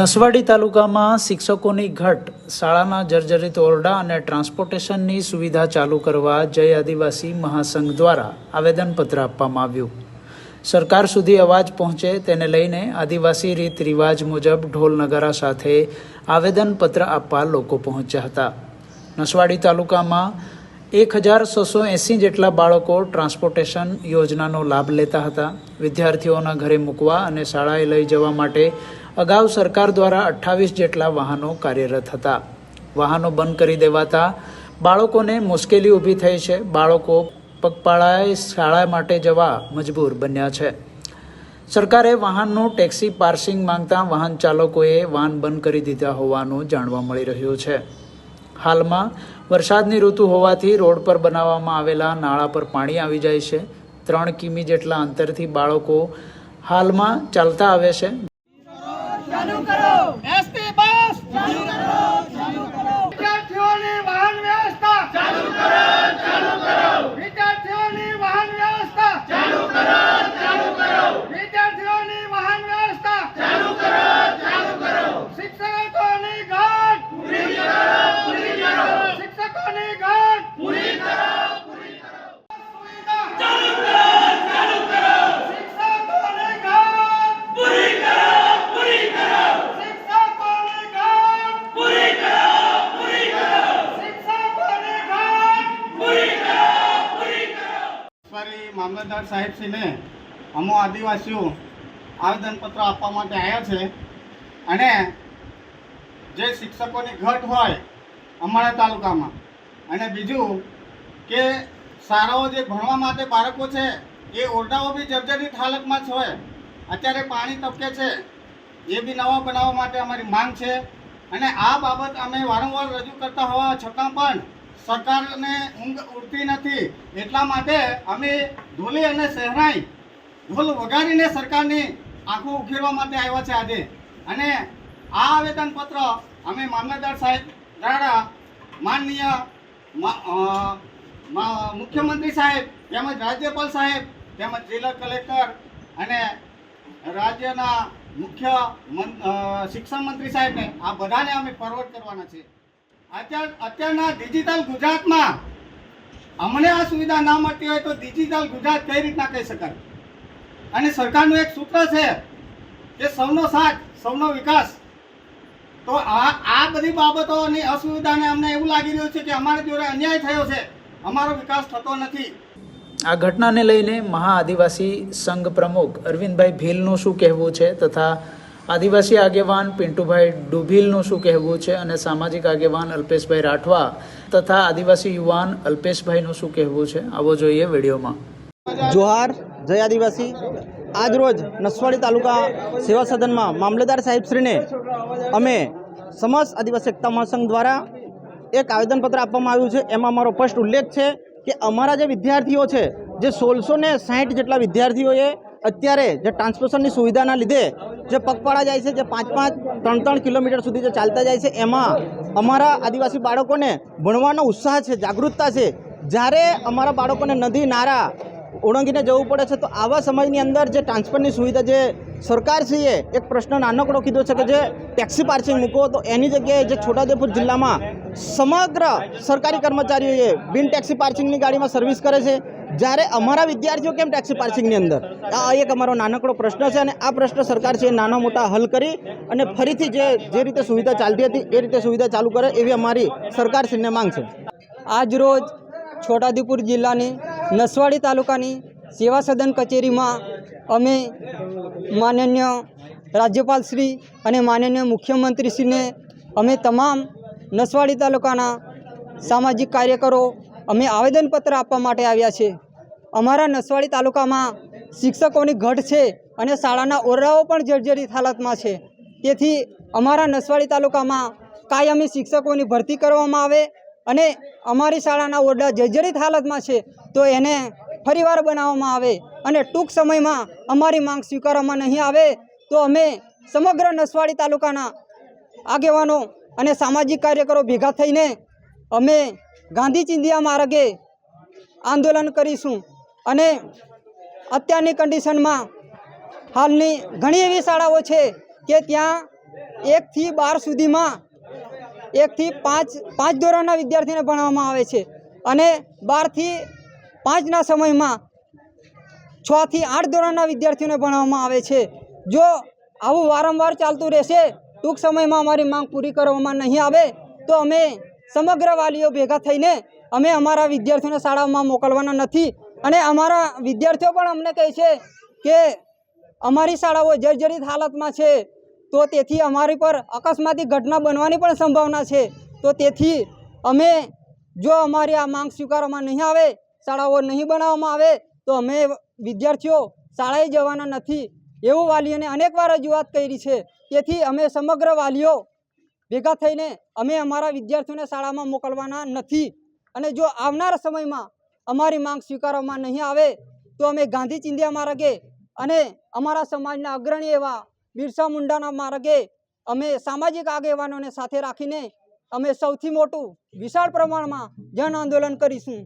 નસવાડી તાલુકામાં શિક્ષકોની ઘટ, શાળાના જર્જરિત ઓરડા અને ટ્રાન્સપોર્ટેશનની સુવિધા ચાલુ કરવા જય આદિવાસી મહાસંઘ દ્વારા આવેદનપત્ર આપવામાં આવ્યું. સરકાર સુધી અવાજ પહોંચે તેને લઈને આદિવાસી રીત રિવાજ મુજબ ઢોલ નગારા સાથે આવેદનપત્ર આપવા લોકો પહોંચ્યા હતા. નસવાડી તાલુકામાં 1680 જેટલા બાળકો ટ્રાન્સપોર્ટેશન યોજનાનો લાભ લેતા હતા. વિદ્યાર્થીઓના ઘરે મૂકવા અને શાળાએ લઈ જવા માટે અગાઉ સરકાર દ્વારા 28 જેટલા વાહનો કાર્યરત હતા. વાહનો બંધ કરી દેવાતા બાળકોને મુશ્કેલી ઊભી થઈ છે. બાળકો પગપાળાએ શાળા માટે જવા મજબૂર બન્યા છે. સરકારે વાહનનું ટેક્સી પાર્સિંગ માંગતા વાહન ચાલકોએ વાહન બંધ કરી દીધા હોવાનું જાણવા મળી રહ્યું છે. હાલમાં વરસાદની ઋતુ હોવાથી રોડ પર બનાવવામાં આવેલા નાળા પર પાણી આવી જાય છે. 3 કિમી જેટલા અંતરથી બાળકો હાલમાં ચાલતા આવે છે. ચાલુ કરો એસટી બસ ચાલુ કરો વિદ્યાર્થીઓની વાહન વ્યવસ્થા ચાલુ કરો વિદ્યાર્થીઓની વાહન વ્યવસ્થા ચાલુ કરો વિદ્યાર્થીઓની વાહન વ્યવસ્થા ચાલુ કરો શિક્ષકોની ઘટ પૂરી કરો શિક્ષકોની ઘટ પૂરી કરો ચાલુ કરો શિક્ષકોની ઘટ પૂરી મામલતદાર સાહેબશ્રીને અમો આદિવાસીઓ આવેદનપત્ર આપવા માટે આવ્યા છે. અને જે શિક્ષકોની ઘટ હોય અમારા તાલુકામાં, અને બીજું કે શાળાઓ જે ભણવા માટે બાળકો છે એ ઓરડાઓ બી જર્જરિત હાલતમાં જ હોય. અત્યારે પાણી ટપકે છે, એ બી નવા બનાવવા માટે અમારી માંગ છે. અને આ બાબત અમે વારંવાર રજૂ કરતા હોવા છતાં પણ સરકારને ઊંઘ ઉડતી નથી. એટલા માટે અમે ઢોલી અને શહેરાઈ ઢોલ વગાડીને સરકારની આંખો ઉખેરવા માટે આવ્યા છે આજે. અને આ આવેદનપત્ર અમે મામલતદાર સાહેબ દ્વારા માનનીય મુખ્યમંત્રી સાહેબ તેમજ રાજ્યપાલ સાહેબ તેમજ જિલ્લા કલેક્ટર અને રાજ્યના મુખ્ય શિક્ષણ મંત્રી સાહેબને આ બધાને અમે ફોરવર્ડ કરવાના છે. અત્યારના ડિજિટલ ગુજરાતમાં અમને આ સુવિધા ના મળતી હોય તો ડિજિટલ ગુજરાત કઈ રીતના કહી શકાય? અને સરકારનું એક સૂત્ર છે કે સૌનો સાથ સૌનો વિકાસ. તો આ બધી બાબતોની અસુવિધાને અમને એવું લાગી રહ્યું છે કે અમારા જોડે અન્યાય થયો છે, અમારો વિકાસ થતો નથી. આ ઘટનાને લઈને મહા આદિવાસી સંઘ પ્રમુખ અરવિંદભાઈ ભીલનું શું કહેવું છે, તથા આદિવાસી આગેવાન પિન્ટુભાઈ ડુભીલનું શું કહેવું છે, અને સામાજિક આગેવાન અલ્પેશભાઈ રાઠવા તથા આદિવાસી યુવાન અલ્પેશભાઈનું શું કહેવું છે, આવો જોઈએ વિડીયોમાં. જોહાર, જય આદિવાસી. આજ રોજ નસવાડી તાલુકા સેવા સદનમાં મામલતદાર સાહેબશ્રીને અમે સમસ્ત આદિવાસી એકતા મહાસંઘ દ્વારા એક આવેદનપત્ર આપવામાં આવ્યું છે. એમાં અમારો સ્પષ્ટ ઉલ્લેખ છે કે અમારા જે વિદ્યાર્થીઓ છે, જે 1660 જેટલા વિદ્યાર્થીઓએ અત્યારે જે ટ્રાન્સપોર્ટેશનની સુવિધાના લીધે જે પગપાળા જાય છે, જે 5-3 કિલોમીટર સુધી જે ચાલતા જાય છે, એમાં અમારા આદિવાસી બાળકોને ભણવાનો ઉત્સાહ છે, જાગૃતતા છે. જ્યારે અમારા બાળકોને નદી નાળા ઓળંગીને જવું પડે છે, તો આવા સમયની અંદર જે ટ્રાન્સપોર્ટની સુવિધા જે સરકારશ્રીએ એક પ્રશ્ન નાનકડો કીધો છે કે જે ટેક્સી પાર્કિંગ મૂકો, તો એની જગ્યાએ જે છોટાઉદેપુર જિલ્લામાં સમગ્ર સરકારી કર્મચારીઓએ બિન ટેક્સી પાર્કિંગની ગાડીમાં સર્વિસ કરે છે, જ્યારે અમારા વિદ્યાર્થીઓ કેમ ટેક્સી પાર્કિંગની અંદર? આ એક અમારો નાનકડો પ્રશ્ન છે. અને આ પ્રશ્ન સરકાર છે નાના મોટા હલ કરી અને ફરીથી જે રીતે સુવિધા ચાલતી હતી એ રીતે સુવિધા ચાલુ કરે એવી અમારી સરકારશ્રીને માંગ છે. આજ રોજ છોટાઉદેપુર જિલ્લાની નસવાડી તાલુકાની સેવા સદન કચેરીમાં અમે માનનીય રાજ્યપાલશ્રી અને માનનીય મુખ્યમંત્રીશ્રીને અમે તમામ નસવાડી તાલુકાના સામાજિક કાર્યકરો અમે આવેદનપત્ર આપવા માટે આવ્યા છે. અમારા નસવાડી તાલુકામાં શિક્ષકોની ઘટ છે અને શાળાના ઓરડાઓ પણ જર્જરિત હાલતમાં છે. તેથી અમારા નસવાડી તાલુકામાં કાયમી શિક્ષકોની ભરતી કરવામાં આવે અને અમારી શાળાના ઓરડા જર્જરિત હાલતમાં છે તો એને ફરીવાર બનાવવામાં આવે. અને ટૂંક સમયમાં અમારી માંગ સ્વીકારવામાં નહીં આવે તો અમે સમગ્ર નસવાડી તાલુકાના આગેવાનો અને સામાજિક કાર્યકરો ભેગા થઈને અમે ગાંધી ચિંધ્યા માર્ગે આંદોલન કરીશું. અને અત્યારની કન્ડિશનમાં હાલની ઘણી એવી શાળાઓ છે કે ત્યાં 1 થી 12 સુધીમાં 1 થી 5 ધોરણના વિદ્યાર્થીઓને ભણાવવામાં આવે છે અને 12 થી 5ના સમયમાં 6 થી 8 ધોરણના વિદ્યાર્થીઓને ભણાવવામાં આવે છે। જો આવું વારંવાર ચાલતું રહેશે, ટૂંક સમયમાં અમારી માંગ પૂરી કરવામાં નહીં આવે તો અમે સમગ્ર વાલીઓ ભેગા થઈને અમે અમારા વિદ્યાર્થીઓને શાળામાં મોકલવાના નથી અને અમારા વિદ્યાર્થીઓ પણ અમને કહે છે કે અમારી શાળાઓ જર્જરિત હાલતમાં છે, તો તેથી અમારી પર અકસ્માતી ઘટના બનવાની પણ સંભાવના છે। તો તેથી અમે જો અમારી આ માંગ સ્વીકારવામાં નહીં આવે, શાળાઓ નહીં બનાવવામાં આવે તો અમે વિદ્યાર્થીઓ શાળાએ જવાના નથી એવું વાલીઓને અનેકવાર રજૂઆત કરી છે। તેથી અમે સમગ્ર વાલીઓ ભેગા થઈને અમે અમારા વિદ્યાર્થીઓને શાળામાં મોકલવાના નથી અને જો આવનાર સમયમાં અમારી માંગ સ્વીકારવામાં નહીં આવે તો અમે ગાંધી ચિંધ્યા માર્ગે અને અમારા સમાજના અગ્રણી એવા બિરસા મુંડાના માર્ગે અમે સામાજિક આગેવાનોને સાથે રાખીને અમે સૌથી મોટું વિશાળ પ્રમાણમાં જન આંદોલન કરીશું।